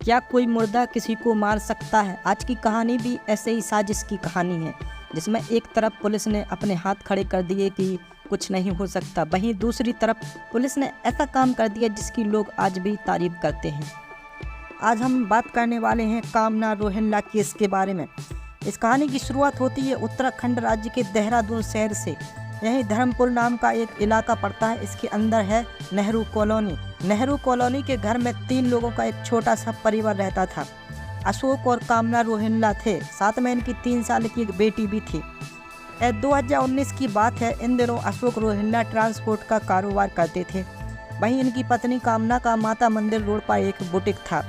क्या कोई मुर्दा किसी को मार सकता है? आज की कहानी भी ऐसे ही साजिश की कहानी है, जिसमें एक तरफ पुलिस ने अपने हाथ खड़े कर दिए कि कुछ नहीं हो सकता, वहीं दूसरी तरफ पुलिस ने ऐसा काम कर दिया जिसकी लोग आज भी तारीफ करते हैं। आज हम बात करने वाले हैं कामना रोहिल्ला केस के बारे में। इस कहानी की शुरुआत होती है उत्तराखंड राज्य के देहरादून शहर से। यहीं धर्मपुर नाम का एक इलाका पड़ता है। इसके अंदर है नेहरू कॉलोनी। नेहरू कॉलोनी के घर में 3 लोगों का एक छोटा सा परिवार रहता था। अशोक और कामना रोहिल्ला थे, साथ में इनकी 3 साल की एक बेटी भी थी। 2019 की बात है। इन दिनों अशोक रोहिल्ला ट्रांसपोर्ट का कारोबार करते थे। वहीं इनकी पत्नी कामना का माता मंदिर रोड पर एक बुटीक था।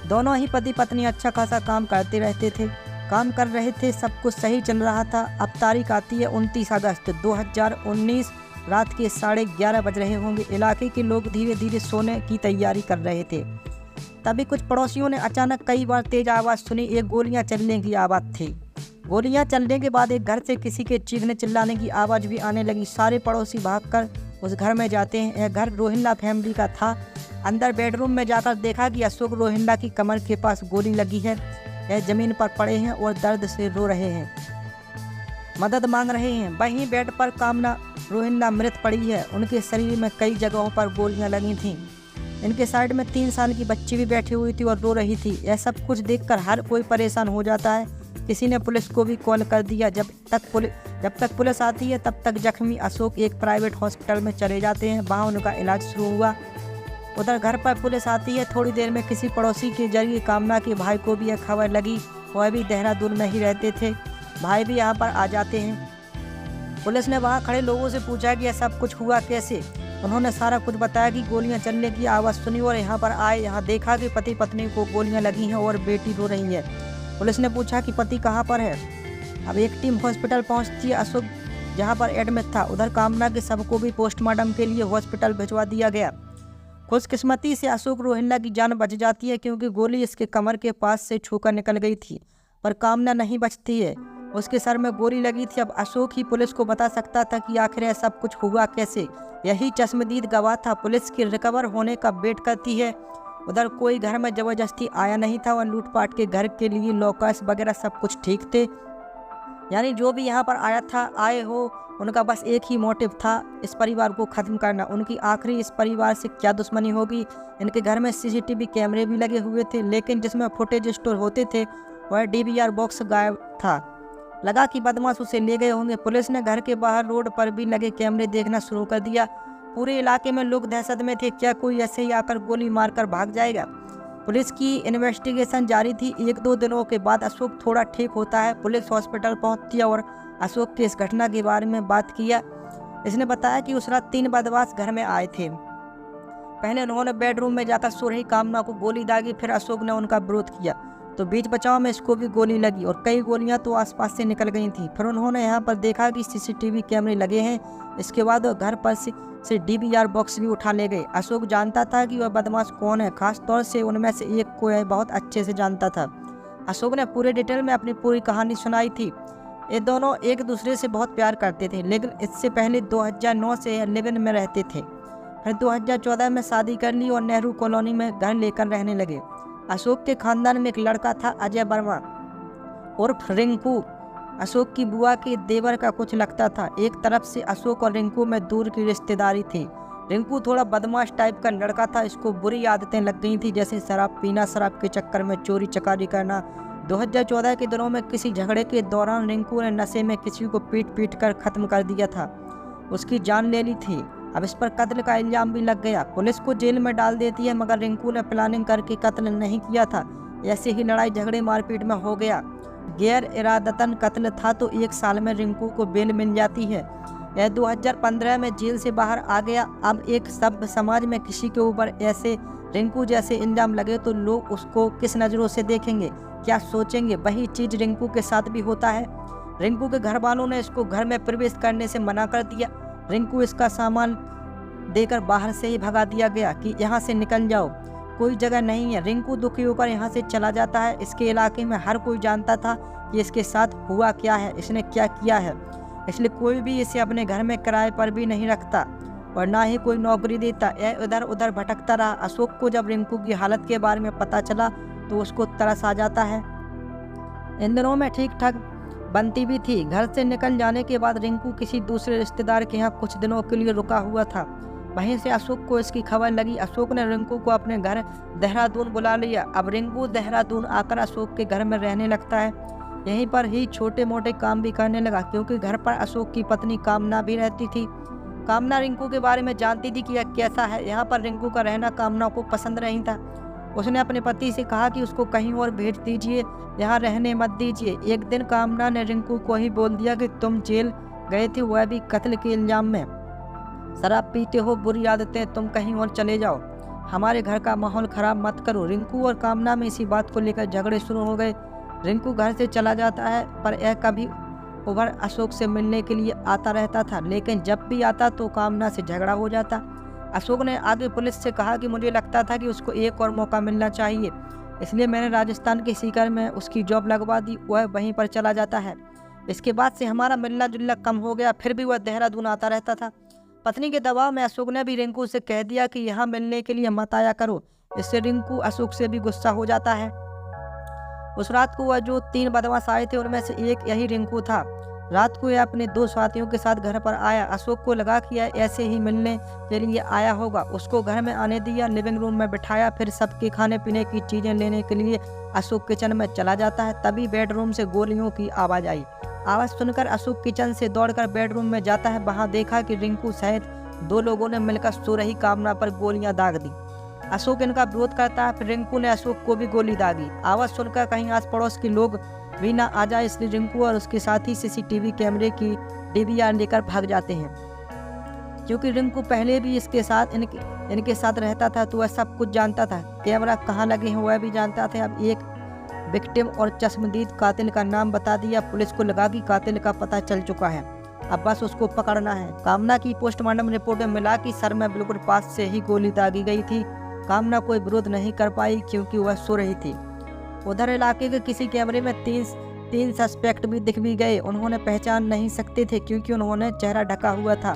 दोनों ही पति पत्नी अच्छा खासा काम करते रहते थे, काम कर रहे थे, सब कुछ सही चल रहा था। अब तारीख आती है 29 अगस्त 2019। रात के 11:30 बज रहे होंगे। इलाके के लोग धीरे धीरे सोने की तैयारी कर रहे थे। तभी कुछ पड़ोसियों ने अचानक कई बार तेज आवाज़ सुनी। एक गोलियां चलने की आवाज़ थी। गोलियां चलने के बाद एक घर से किसी के चीखने चिल्लाने की आवाज़ भी आने लगी। सारे पड़ोसी भागकर उस घर में जाते हैं। यह घर रोहिल्ला फैमिली का था। अंदर बेडरूम में जाकर देखा कि अशोक रोहिल्ला की कमर के पास गोली लगी है। यह जमीन पर पड़े हैं और दर्द से रो रहे हैं, मदद मांग रहे हैं। वहीं बेड पर कामना रोहिल्ला मृत पड़ी है। उनके शरीर में कई जगहों पर गोलियां लगी थीं। इनके साइड में 3 साल की बच्ची भी बैठी हुई थी और रो रही थी। यह सब कुछ देखकर हर कोई परेशान हो जाता है। किसी ने पुलिस को भी कॉल कर दिया। जब तक पुलिस आती है तब तक जख्मी अशोक एक प्राइवेट हॉस्पिटल में चले जाते हैं। वहाँ उनका इलाज शुरू हुआ। उधर घर पर पुलिस आती है। थोड़ी देर में किसी पड़ोसी के जरिए कामना के भाई को भी यह खबर लगी। वह भी देहरादून में ही रहते थे। भाई भी यहाँ पर आ जाते हैं। पुलिस ने वहाँ खड़े लोगों से पूछा कि यह सब कुछ हुआ कैसे। उन्होंने सारा कुछ बताया कि गोलियां चलने की आवाज़ सुनी और यहाँ पर आए। यहाँ देखा कि पति पत्नी को गोलियां लगी हैं और बेटी रो रही है। पुलिस ने पूछा कि पति कहाँ पर है। अब एक टीम हॉस्पिटल पहुँचती है। अशोक जहाँ पर एडमिट था, उधर कामना के शव को भी पोस्टमार्टम के लिए हॉस्पिटल भिजवा दिया गया। खुशकिस्मती से अशोक रोहिल्ला की जान बच जाती है, क्योंकि गोली इसके कमर के पास से छूकर निकल गई थी। पर कामना नहीं बचती है, उसके सर में गोली लगी थी। अब अशोक ही पुलिस को बता सकता था कि आखिर यह सब कुछ हुआ कैसे। यही चश्मदीद गवाह था। पुलिस के रिकवर होने का वेट करती है। उधर कोई घर में ज़बरदस्ती आया नहीं था और लूटपाट के घर के लिए लॉकर्स वगैरह सब कुछ ठीक थे। यानी जो भी यहाँ पर आया था, आए हो, उनका बस एक ही मोटिव था, इस परिवार को ख़त्म करना। उनकी आखिरी इस परिवार से क्या दुश्मनी होगी। इनके घर में CCTV कैमरे भी लगे हुए थे, लेकिन जिसमें फुटेज स्टोर होते थे वह DVR बॉक्स गायब था। लगा कि बदमाश उसे ले गए होंगे। पुलिस ने घर के बाहर रोड पर भी लगे कैमरे देखना शुरू कर दिया। पूरे इलाके में लोग दहशत में थे। क्या कोई ऐसे ही आकर गोली मारकर भाग जाएगा। पुलिस की इन्वेस्टिगेशन जारी थी। 1-2 दिनों के बाद अशोक थोड़ा ठीक होता है। पुलिस हॉस्पिटल पहुंचती है और अशोक की इस घटना के बारे में बात किया। इसने बताया कि उस रात 3 बदमाश घर में आए थे। पहले उन्होंने बेडरूम में जाकर सो रही कामना को गोली दागी, फिर अशोक ने उनका विरोध किया तो बीच बचाव में इसको भी गोली लगी और कई गोलियां तो आसपास से निकल गई थी। फिर उन्होंने यहाँ पर देखा कि CCTV कैमरे लगे हैं। इसके बाद वो घर पर से DVR बॉक्स भी उठा ले गए। अशोक जानता था कि वह बदमाश कौन है, खास तौर से उनमें से एक को यह बहुत अच्छे से जानता था। अशोक ने पूरे डिटेल में अपनी पूरी कहानी सुनाई थी। ये दोनों एक दूसरे से बहुत प्यार करते थे, लेकिन इससे पहले 2009 से लिव इन में रहते थे। फिर 2014 में शादी कर ली और नेहरू कॉलोनी में घर लेकर रहने लगे। अशोक के खानदान में एक लड़का था, अजय वर्मा उर्फ रिंकू। अशोक की बुआ के देवर का कुछ लगता था। एक तरफ से अशोक और रिंकू में दूर की रिश्तेदारी थी। रिंकू थोड़ा बदमाश टाइप का लड़का था। इसको बुरी आदतें लग गई थी, जैसे शराब पीना, शराब के चक्कर में चोरी चकारी करना। 2014 के दिनों में किसी झगड़े के दौरान रिंकू ने नशे में किसी को पीट कर ख़त्म कर दिया था, उसकी जान ले ली थी। अब इस पर कत्ल का इल्ज़ाम भी लग गया। पुलिस को जेल में डाल देती है, मगर रिंकू ने प्लानिंग करके कत्ल नहीं किया था। ऐसे ही लड़ाई झगड़े मारपीट में हो गया। गैर इरादतन कत्ल था तो 1 साल में रिंकू को बेल मिल जाती है। यह 2015 में जेल से बाहर आ गया। अब एक सभ्य समाज में किसी के ऊपर ऐसे रिंकू जैसे इल्ज़ाम लगे तो लोग उसको किस नज़रों से देखेंगे, क्या सोचेंगे। वही चीज़ रिंकू के साथ भी होता है। रिंकू के घर वालों ने इसको घर में प्रवेश करने से मना कर दिया। रिंकू इसका सामान देकर बाहर से ही भगा दिया गया कि यहाँ से निकल जाओ, कोई जगह नहीं है। रिंकू दुखी होकर यहाँ से चला जाता है। इसके इलाके में हर कोई जानता था कि इसके साथ हुआ क्या है, इसने क्या किया है, इसलिए कोई भी इसे अपने घर में किराए पर भी नहीं रखता। और ना ही कोई नौकरी देता। यह इधर उधर भटकता रहा। अशोक को जब रिंकू की हालत के बारे में पता चला तो उसको तरस आ जाता है। इन दिनों में ठीक ठाक बनती भी थी। घर से निकल जाने के बाद रिंकू किसी दूसरे रिश्तेदार के यहाँ कुछ दिनों के लिए रुका हुआ था। वहीं से अशोक को इसकी खबर लगी। अशोक ने रिंकू को अपने घर देहरादून बुला लिया। अब रिंकू देहरादून आकर अशोक के घर में रहने लगता है। यहीं पर ही छोटे मोटे काम भी करने लगा, क्योंकि घर पर अशोक की पत्नी कामना भी रहती थी। कामना रिंकू के बारे में जानती थी कि यह कैसा है। यहाँ पर रिंकू का रहना कामना को पसंद नहीं था। उसने अपने पति से कहा कि उसको कहीं और भेज दीजिए, यहाँ रहने मत दीजिए। एक दिन कामना ने रिंकू को ही बोल दिया कि तुम जेल गए थे, वह भी कत्ल के इल्जाम में। शराब पीते हो, बुरी आदतें, तुम कहीं और चले जाओ, हमारे घर का माहौल खराब मत करो। रिंकू और कामना में इसी बात को लेकर झगड़े शुरू हो गए। रिंकू घर से चला जाता है, पर यह कभी उभर अशोक से मिलने के लिए आता रहता था, लेकिन जब भी आता तो कामना से झगड़ा हो जाता। अशोक ने आगे पुलिस से कहा कि मुझे लगता था कि उसको एक और मौका मिलना चाहिए, इसलिए मैंने राजस्थान के सीकर में उसकी जॉब लगवा दी। वह वहीं पर चला जाता है। इसके बाद से हमारा मिलना जुलना कम हो गया, फिर भी वह देहरादून आता रहता था। पत्नी के दबाव में अशोक ने भी रिंकू से कह दिया कि यहाँ मिलने के लिए मत आया करो। इससे रिंकू अशोक से भी गुस्सा हो जाता है। उस रात को वह जो 3 बदमाश आए थे उनमें से एक यही रिंकू था। रात को यह अपने 2 साथियों के साथ घर पर आया। अशोक को लगा कि यह ऐसे ही मिलने के लिए आया होगा। उसको घर में आने दिया, लिविंग रूम में बिठाया, फिर सबके खाने पीने की चीज़ें लेने के लिए अशोक किचन में चला जाता है। तभी बेडरूम से गोलियों की आवाज़ आई। आवाज़ सुनकर अशोक किचन से दौड़कर बेडरूम में जाता है। वहाँ देखा कि रिंकू सहित 2 लोगों ने मिलकर सो रही कामना पर गोलियां दाग दी। अशोक इनका विरोध करता है, फिर रिंकू ने अशोक को भी गोली दागी। आवाज़ सुनकर कहीं आस पड़ोस के लोग भी ना आ जाए, इसलिए रिंकू और उसके साथी सीसीटीवी कैमरे की डीवीआर लेकर भाग जाते हैं। क्योंकि रिंकू पहले भी इसके साथ इनके साथ रहता था तो वह सब कुछ जानता था। कैमरा कहाँ लगे हैं वह भी जानता था। अब एक विक्टिम और चश्मदीद कातिल का नाम बता दिया। पुलिस को लगा कि कातिल का पता चल चुका है, अब बस उसको पकड़ना है। कामना की पोस्टमार्टम रिपोर्ट में मिला कि सर में बिल्कुल पास से ही गोली दागी गई थी। कामना कोई विरोध नहीं कर पाई क्योंकि वह सो रही थी। उधर इलाके के किसी कैमरे में तीन सस्पेक्ट भी दिख भी गए। उन्होंने पहचान नहीं सकते थे क्योंकि उन्होंने चेहरा ढका हुआ था।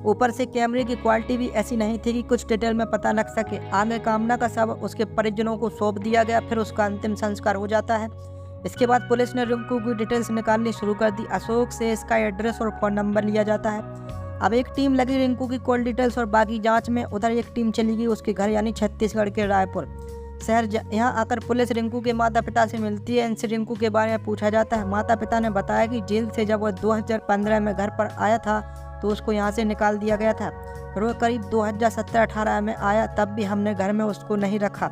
ऊपर से कैमरे की क्वालिटी भी ऐसी नहीं थी कि कुछ डिटेल में पता लग सके। आगे कामना का शव उसके परिजनों को सौंप दिया गया, फिर उसका अंतिम संस्कार हो जाता है। इसके बाद पुलिस ने रिंकू की डिटेल्स निकालनी शुरू कर दी। अशोक से इसका एड्रेस और फ़ोन नंबर लिया जाता है। अब एक टीम लगी रिंकू की कॉल डिटेल्स और बाकी जांच में। उधर एक टीम चली गई उसके घर यानी छत्तीसगढ़ के रायपुर शहर। यहाँ आकर पुलिस रिंकू के माता पिता से मिलती है। इनसे रिंकू के बारे में पूछा जाता है। माता पिता ने बताया कि जेल से जब वह 2015 में घर पर आया था तो उसको यहाँ से निकाल दिया गया था। फिर वह करीब 2017-18 में आया, तब भी हमने घर में उसको नहीं रखा,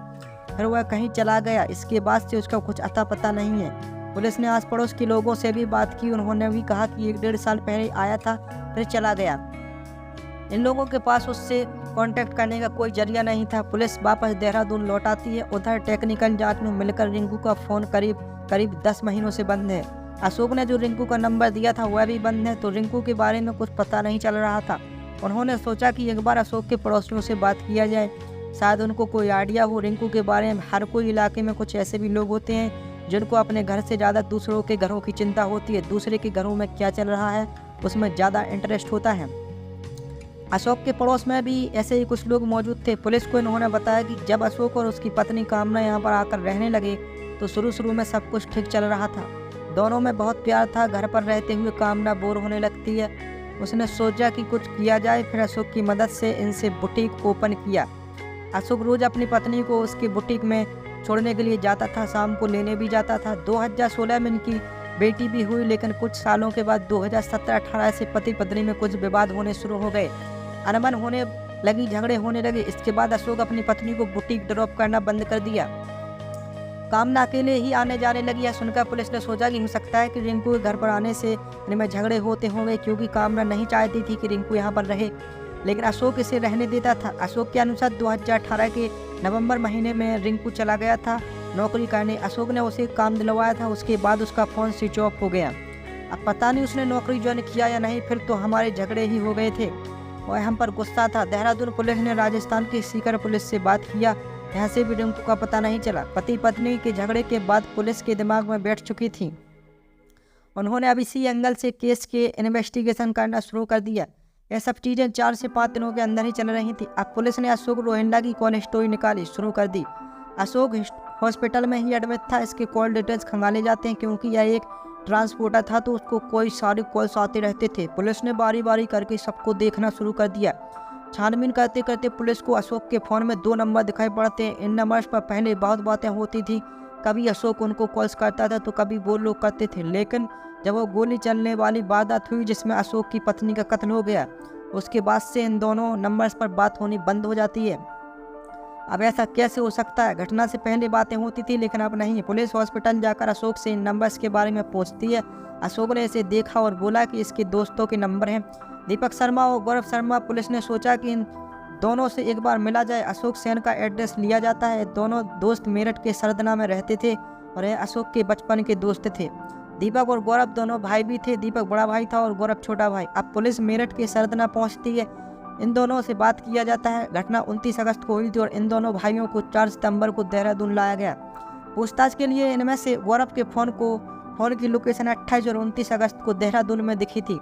फिर वह कहीं चला गया। इसके बाद से उसका कुछ अता पता नहीं है। पुलिस ने आस पड़ोस के लोगों से भी बात की। उन्होंने भी कहा कि 1-1.5 साल पहले आया था, फिर चला गया। इन लोगों के पास उससे कांटेक्ट करने का कोई जरिया नहीं था। पुलिस वापस देहरादून लौट आती है। उधर टेक्निकल जांच में मिलकर रिंकू का फ़ोन करीब 10 महीनों से बंद है। अशोक ने जो रिंकू का नंबर दिया था वह भी बंद है, तो रिंकू के बारे में कुछ पता नहीं चल रहा था। उन्होंने सोचा कि एक बार अशोक के पड़ोसियों से बात किया जाए, शायद उनको कोई आइडिया हो रिंकू के बारे में। हर कोई इलाके में कुछ ऐसे भी लोग होते हैं जिनको अपने घर से ज़्यादा दूसरों के घरों की चिंता होती है। दूसरे के घरों में क्या चल रहा है उसमें ज़्यादा इंटरेस्ट होता है। अशोक के पड़ोस में भी ऐसे ही कुछ लोग मौजूद थे। पुलिस को इन्होंने बताया कि जब अशोक और उसकी पत्नी कामना यहाँ पर आकर रहने लगे तो शुरू में सब कुछ ठीक चल रहा था। दोनों में बहुत प्यार था। घर पर रहते हुए कामना बोर होने लगती है। उसने सोचा कि कुछ किया जाए, फिर अशोक की मदद से इनसे बुटीक ओपन किया। अशोक रोज़ अपनी पत्नी को उसकी बुटीक में छोड़ने के लिए जाता था, शाम को लेने भी जाता था। 2016 में इनकी बेटी भी हुई, लेकिन कुछ सालों के बाद 2017-18 से पति पत्नी में कुछ विवाद होने शुरू हो गए, अनबन होने लगी, झगड़े होने लगे। इसके बाद अशोक अपनी पत्नी को बुटीक ड्रॉप करना बंद कर दिया। कामना अकेले ही आने जाने लगी। यह सुनकर पुलिस ने सोचा कि हो सकता है कि रिंकू के घर पर आने से इनमें झगड़े होते होंगे, क्योंकि कामना नहीं चाहती थी कि रिंकू यहाँ पर रहे, लेकिन अशोक इसे रहने देता था। अशोक के अनुसार 2018 के नवंबर महीने में रिंकू चला गया था नौकरी करने। अशोक ने उसे काम दिलवाया था, उसके बाद उसका फ़ोन स्विच ऑफ हो गया। अब पता नहीं उसने नौकरी ज्वाइन किया या नहीं, फिर तो हमारे झगड़े ही हो गए थे और हम पर गुस्सा था। देहरादून पुलिस ने राजस्थान की सीकर पुलिस से बात किया, यहाँ से भी रिंकू का पता नहीं चला। पति पत्नी के झगड़े के बाद पुलिस के दिमाग में बैठ चुकी थी। उन्होंने अब इसी एंगल से केस के इन्वेस्टिगेशन करना शुरू कर दिया। यह सब चीज़ें 4 से 5 दिनों के अंदर ही चल रही थी। अब पुलिस ने अशोक रोहिंडा की कॉल स्टोरी निकाली शुरू कर दी। अशोक हॉस्पिटल में ही एडमिट था। इसके कॉल डिटेल्स खंगाले जाते हैं क्योंकि यह एक ट्रांसपोर्टर था तो उसको कोई सारे कॉल्स आते रहते थे। पुलिस ने बारी बारी करके सबको देखना शुरू कर दिया। छानबीन करते करते पुलिस को अशोक के फ़ोन में 2 नंबर दिखाई पड़ते हैं। इन नंबर्स पर पहले बहुत बातें होती थी। कभी अशोक उनको कॉल्स करता था तो कभी वो लोग करते थे। लेकिन जब वो गोली चलने वाली वारदात हुई जिसमें अशोक की पत्नी का कत्ल हो गया, उसके बाद से इन दोनों नंबर्स पर बात होनी बंद हो जाती है। अब ऐसा कैसे हो सकता है? घटना से पहले बातें होती थी लेकिन अब नहीं। पुलिस हॉस्पिटल जाकर अशोक से इन नंबर्स के बारे में पूछती है। अशोक ने इसे देखा और बोला कि इसके दोस्तों के नंबर हैं, दीपक शर्मा और गौरव शर्मा। पुलिस ने सोचा कि इन दोनों से एक बार मिला जाए। अशोक सेन का एड्रेस लिया जाता है। दोनों दोस्त मेरठ के सरदना में रहते थे और यह अशोक के बचपन के दोस्त थे। दीपक और गौरव दोनों भाई भी थे। दीपक बड़ा भाई था और गौरव छोटा भाई। अब पुलिस मेरठ के सरदना पहुंचती है। इन दोनों से बात किया जाता है। घटना 29 अगस्त को हुई थी और इन दोनों भाइयों को 4 सितंबर को देहरादून लाया गया। पूछताछ के लिए इनमें से गौरव के फ़ोन की लोकेशन 28 और 29 अगस्त को देहरादून में दिखी थी।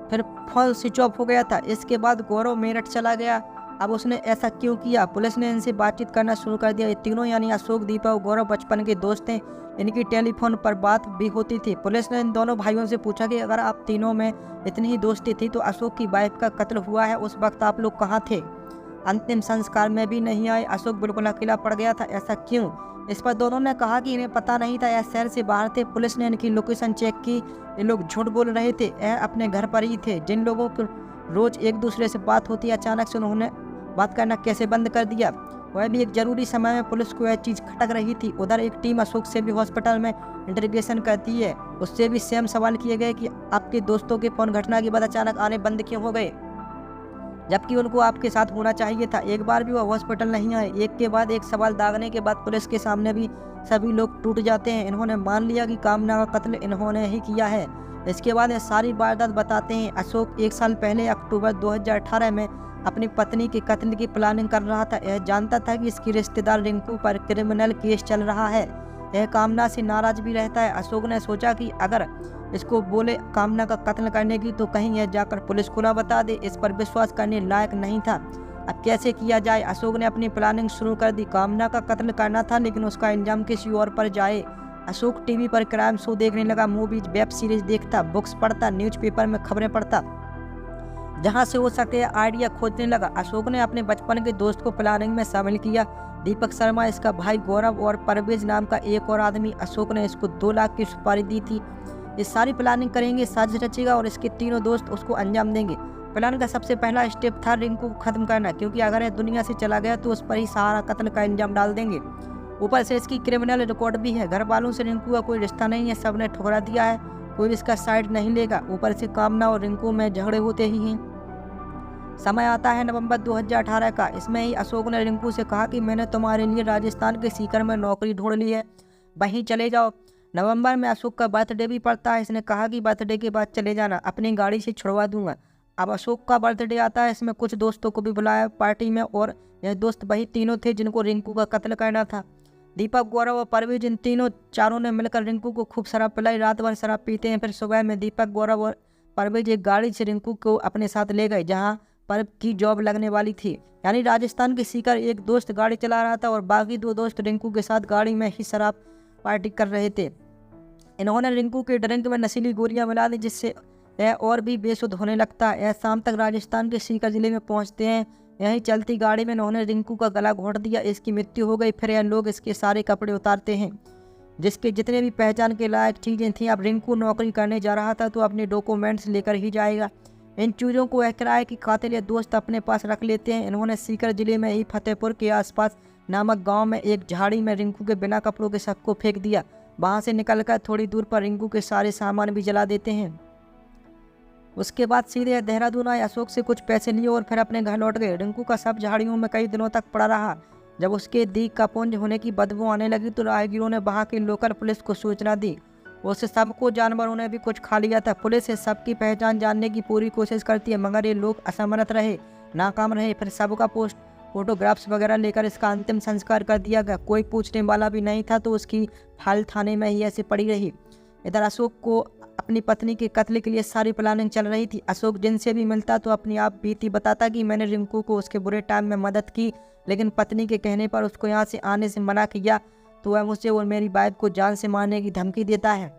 फिर फ़ोन स्विच ऑफ हो गया था। इसके बाद गौरव मेरठ चला गया। अब उसने ऐसा क्यों किया? पुलिस ने इनसे बातचीत करना शुरू कर दिया। ये तीनों यानी अशोक, दीपक और गौरव बचपन के दोस्त हैं। इनकी टेलीफोन पर बात भी होती थी। पुलिस ने इन दोनों भाइयों से पूछा कि अगर आप तीनों में इतनी ही दोस्ती थी तो अशोक की वाइफ का कत्ल हुआ है, उस वक्त आप लोग कहाँ थे? अंतिम संस्कार में भी नहीं आए। अशोक बिल्कुल अकेला पड़ गया था, ऐसा क्यों? इस पर दोनों ने कहा कि इन्हें पता नहीं था, यह शहर से बाहर थे। पुलिस ने इनकी लोकेशन चेक की। ये लोग झूठ बोल रहे थे। यह अपने घर पर ही थे। जिन लोगों को रोज़ एक दूसरे से बात होती है, अचानक से उन्होंने बात करना कैसे बंद कर दिया? वह भी एक ज़रूरी समय में। पुलिस को यह चीज़ खटक रही थी। उधर एक टीम अशोक से भी हॉस्पिटल में इंटरोगेशन करती है। उससे भी सेम सवाल किए गए कि आपके दोस्तों के फ़ोन घटना के बाद अचानक आने बंद क्यों हो गए, जबकि उनको आपके साथ होना चाहिए था। एक बार भी वह हॉस्पिटल नहीं आए। एक के बाद एक सवाल दागने के बाद पुलिस के सामने भी सभी लोग टूट जाते हैं। इन्होंने मान लिया कि कामना का कत्ल इन्होंने ही किया है। इसके बाद ये सारी वारदात बताते हैं। अशोक 1 साल पहले अक्टूबर 2018 में अपनी पत्नी के कत्ल की प्लानिंग कर रहा था। यह जानता था कि इसकी रिश्तेदार रिंकू पर क्रिमिनल केस चल रहा है। यह कामना से नाराज भी रहता है। अशोक ने सोचा कि अगर इसको बोले कामना का कत्ल करने की तो कहीं यह जाकर पुलिस को ना बता दे। इस पर विश्वास करने लायक नहीं था। अब कैसे किया जाए? अशोक ने अपनी प्लानिंग शुरू कर दी। कामना का कत्ल करना था लेकिन उसका इंजाम किसी और पर जाए। अशोक टीवी पर क्राइम शो देखने लगा, मूवीज, वेब सीरीज देखता, बुक्स पढ़ता, न्यूज़पेपर में खबरें पढ़ता। जहां से हो सके आइडिया खोजने लगा। अशोक ने अपने बचपन के दोस्त को प्लानिंग में शामिल किया, दीपक शर्मा, इसका भाई गौरव और परवेज नाम का एक और आदमी। अशोक ने इसको 2 लाख की सुपारी दी थी। ये सारी प्लानिंग करेंगे, साजिश रचेगा और इसके तीनों दोस्त उसको अंजाम देंगे। प्लान का सबसे पहला स्टेप था रिंकू को खत्म करना, क्योंकि अगर यह दुनिया से चला गया तो उस पर ही सारा कत्ल का इंजाम डाल देंगे। ऊपर से इसकी क्रिमिनल रिकॉर्ड भी है। घर वालों से रिंकू का कोई रिश्ता नहीं है, सब ने ठुकरा दिया है, कोई इसका साइड नहीं लेगा। ऊपर से कामना और रिंकू में झगड़े होते ही हैं। समय आता है नवंबर 2018 का। इसमें ही अशोक ने रिंकू से कहा कि मैंने तुम्हारे लिए राजस्थान के सीकर में नौकरी ढूंढ ली है, वहीं चले जाओ। नवंबर में अशोक का बर्थडे भी पड़ता है। इसने कहा कि बर्थडे के बाद चले जाना, अपनी गाड़ी से छुड़वा दूंगा। अब अशोक का बर्थडे आता है। इसमें कुछ दोस्तों को भी बुलाया पार्टी में और यह दोस्त वही तीनों थे जिनको रिंकू का कत्ल करना था। दीपक, गौरव और परवेज, इन चारों ने मिलकर रिंकू को खूब शराब पिलाई। रात भर शराब पीते हैं। फिर सुबह में दीपक, गौरव और परवेज एक गाड़ी से रिंकू को अपने साथ ले गए जहाँ पर की जॉब लगने वाली थी, यानी राजस्थान के सीकर। एक दोस्त गाड़ी चला रहा था और बाकी 2 दोस्त रिंकू के साथ गाड़ी में ही शराब पार्टी कर रहे थे। इन्होंने रिंकू के ड्रिंक में नशीली गोलियां मिला दी जिससे यह और भी बेसुध होने लगता है। यह शाम तक राजस्थान के सीकर जिले में पहुंचते हैं। यहीं चलती गाड़ी में इन्होंने रिंकू का गला घोंट दिया। इसकी मृत्यु हो गई। फिर यह लोग इसके सारे कपड़े उतारते हैं, जिसके जितने भी पहचान के लायक चीज़ें थीं। अब रिंकू नौकरी करने जा रहा था तो अपने डॉक्यूमेंट्स लेकर ही जाएगा। इन चीज़ों को यह किराए की खातिर ये दोस्त अपने पास रख लेते हैं। इन्होंने सीकर जिले में ही फतेहपुर के आसपास नामक गांव में एक झाड़ी में रिंकू के बिना कपड़ों के शव को फेंक दिया। वहां से निकलकर थोड़ी दूर पर रिंकू के सारे सामान भी जला देते हैं। उसके बाद सीधे देहरादून आए। अशोक से कुछ पैसे लिए और फिर अपने घर लौट गए। रिंकू का शव झाड़ियों में कई दिनों तक पड़ा रहा। जब उसके दीख का पुंज होने की बदबू आने लगी तो राहगीरों ने वहां की लोकल पुलिस को सूचना दी। उस शव को जानवरों ने भी कुछ खा लिया था। पुलिस इस शव की पहचान जानने की पूरी कोशिश करती है मगर ये लोग असमर्थ रहे, नाकाम रहे। फिर शव का फोटोग्राफ्स वगैरह लेकर इसका अंतिम संस्कार कर दिया गया। कोई पूछने वाला भी नहीं था तो उसकी फाइल थाने में ही ऐसे पड़ी रही। इधर अशोक को अपनी पत्नी के कत्ल के लिए सारी प्लानिंग चल रही थी। अशोक जिनसे भी मिलता तो अपनी आप बीती बताता कि मैंने रिंकू को उसके बुरे टाइम में मदद की, लेकिन पत्नी के कहने पर उसको यहाँ से आने से मना किया तो वह मुझसे और मेरी वाइफ को जान से मारने की धमकी देता है।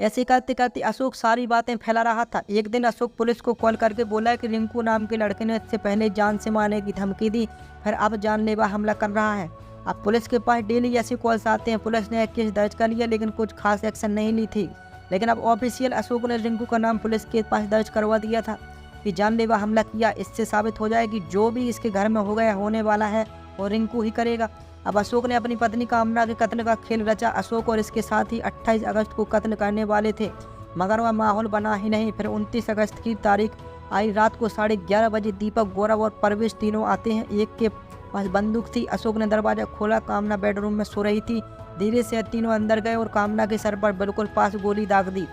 ऐसे करते करते अशोक सारी बातें फैला रहा था। एक दिन अशोक पुलिस को कॉल करके बोला कि रिंकू नाम के लड़के ने इससे पहले जान से मारने की धमकी दी, फिर अब जानलेवा हमला कर रहा है। अब पुलिस के पास डेली ऐसे कॉल्स आते हैं। पुलिस ने एक केस दर्ज कर लिया लेकिन कुछ खास एक्शन नहीं ली थी। लेकिन अब ऑफिशियल अशोक ने रिंकू का नाम पुलिस के पास दर्ज करवा दिया था कि जानलेवा हमला किया। इससे साबित हो जाए कि जो भी इसके घर में हो गया होने वाला है वो रिंकू ही करेगा। अब अशोक ने अपनी पत्नी कामना के कत्ल का खेल रचा। अशोक और इसके साथी 28 अगस्त को कत्ल करने वाले थे, मगर वह माहौल बना ही नहीं। फिर 29 अगस्त की तारीख आई। रात को 11:30 बजे दीपक, गौरव और परवेश तीनों आते हैं। एक के पास बंदूक थी। अशोक ने दरवाजा खोला। कामना बेडरूम में सो रही थी। धीरे से तीनों अंदर गए और कामना के सर पर बिल्कुल पास गोली दाग दी,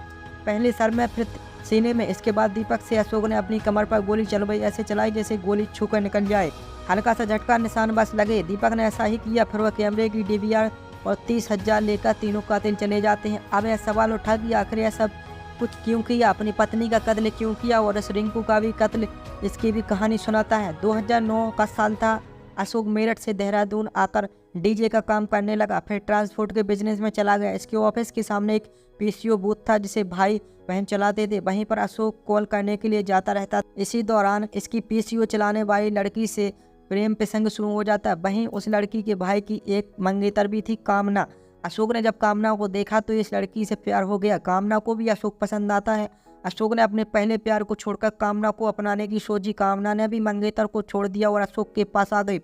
पहले सर में फिर सीने में। इसके बाद दीपक से अशोक ने अपनी कमर पर गोली चलवाई, ऐसे चलाई जैसे गोली छूकर निकल जाए। हल्का सा झटका निशान बस लगे। दीपक ने ऐसा ही किया। फिर वह कैमरे की DVR और 30,000 लेकर तीनों कातिल चले जाते हैं। अब यह सवाल उठा कि आखिर यह सब कुछ क्यों किया, अपनी पत्नी का कत्ल क्यों किया और इस रिंकू का भी कत्ल। इसकी भी कहानी सुनाता है। 2009 का साल था। अशोक मेरठ से देहरादून आकर DJ का काम करने लगा, फिर ट्रांसपोर्ट के बिजनेस में चला गया। इसके ऑफिस के सामने एक PCO बूथ था जिसे भाई बहन चलाते थे। वहीं पर अशोक कॉल करने के लिए जाता रहता। इसी दौरान इसकी PCO चलाने वाली लड़की से प्रेम प्रसंग शुरू हो जाता है। वहीं उस लड़की के भाई की एक मंगेतर भी थी, कामना। अशोक ने जब कामना को देखा तो इस लड़की से प्यार हो गया। कामना को भी अशोक पसंद आता है। अशोक ने अपने पहले प्यार को छोड़कर कामना को अपनाने की सोची। कामना ने भी मंगेतर को छोड़ दिया और अशोक के पास आ गई।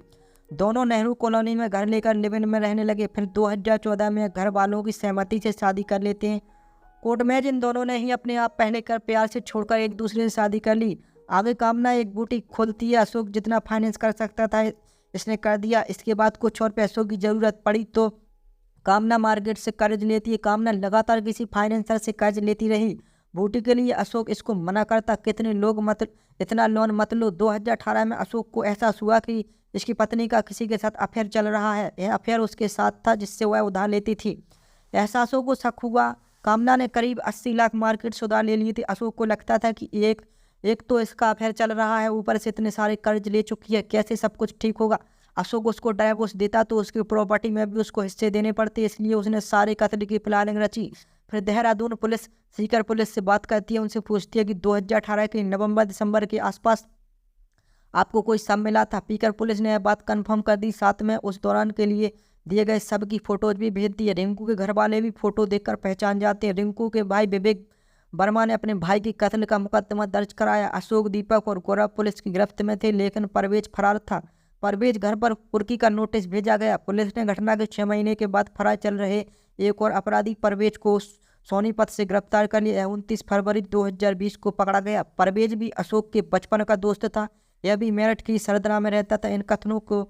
दोनों नेहरू कॉलोनी में घर लेकर लिव इन में रहने लगे। फिर 2014 में घर वालों की सहमति से शादी कर लेते हैं। कोर्ट मैरिज इन दोनों ने ही अपने आप पहले कर प्यार से छोड़कर एक दूसरे से शादी कर ली। आगे कामना एक बुटीक खोलती है। अशोक जितना फाइनेंस कर सकता था इसने कर दिया। इसके बाद कुछ और पैसों की ज़रूरत पड़ी तो कामना मार्केट से कर्ज लेती है। कामना लगातार किसी फाइनेंसर से कर्ज लेती रही। बुटीक के लिए अशोक इसको मना करता, कितने लोग मत इतना लोन मत लो। 2018 में अशोक को एहसास हुआ कि इसकी पत्नी का किसी के साथ अफेयर चल रहा है। यह अफेयर उसके साथ था जिससे वह उधार लेती थी। एहसासों को शक हुआ। कामना ने करीब 80 लाख मार्केट से उधार ले लिए थे। अशोक को लगता था कि एक तो इसका अफेयर चल रहा है, ऊपर से इतने सारे कर्ज ले चुकी है, कैसे सब कुछ ठीक होगा। अशोक उसको डाइवोर्स देता तो उसकी प्रॉपर्टी में भी उसको हिस्से देने पड़ते, इसलिए उसने सारे कत्ल की प्लानिंग रची। फिर देहरादून पुलिस सीकर पुलिस से बात करती है। उनसे पूछती है कि 2018 के नवंबर दिसंबर के आसपास आपको कोई शव मिला था। सीकर पुलिस ने यह बात कंफर्म कर दी। साथ में उस दौरान के लिए दिए गए शव की फोटोज भी भेज दी है। रिंकू के घर वाले भी फोटो देखकर पहचान जाते हैं। रिंकू के भाई विवेक वर्मा ने अपने भाई के कत्ल का मुकदमा दर्ज कराया। अशोक, दीपक और गौरव पुलिस की गिरफ्त में थे, लेकिन परवेज फरार था। परवेज घर पर कुर्की का नोटिस भेजा गया। पुलिस ने घटना के 6 महीने के बाद फरार चल रहे एक और अपराधी परवेज को सोनीपत से गिरफ्तार कर लिया। 29 फरवरी 2020 को पकड़ा गया। परवेज भी अशोक के बचपन का दोस्त था। यह भी मेरठ की सरदरा में रहता था। इन कथनों को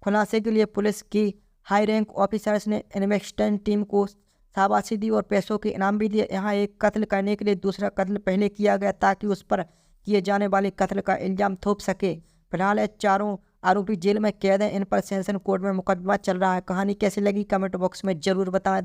खुलासे के लिए पुलिस की हाई रैंक ऑफिसर्स ने इन्वेस्टिगेशन टीम को शाबाशी दी और पैसों के इनाम भी दिए। यहाँ एक कत्ल करने के लिए दूसरा कत्ल पहले किया गया ताकि उस पर किए जाने वाले कत्ल का इल्जाम थोप सके। फिलहाल ये चारों आरोपी जेल में कैद हैं। इन पर सेशन कोर्ट में मुकदमा चल रहा है। कहानी कैसी लगी कमेंट बॉक्स में ज़रूर बताएं।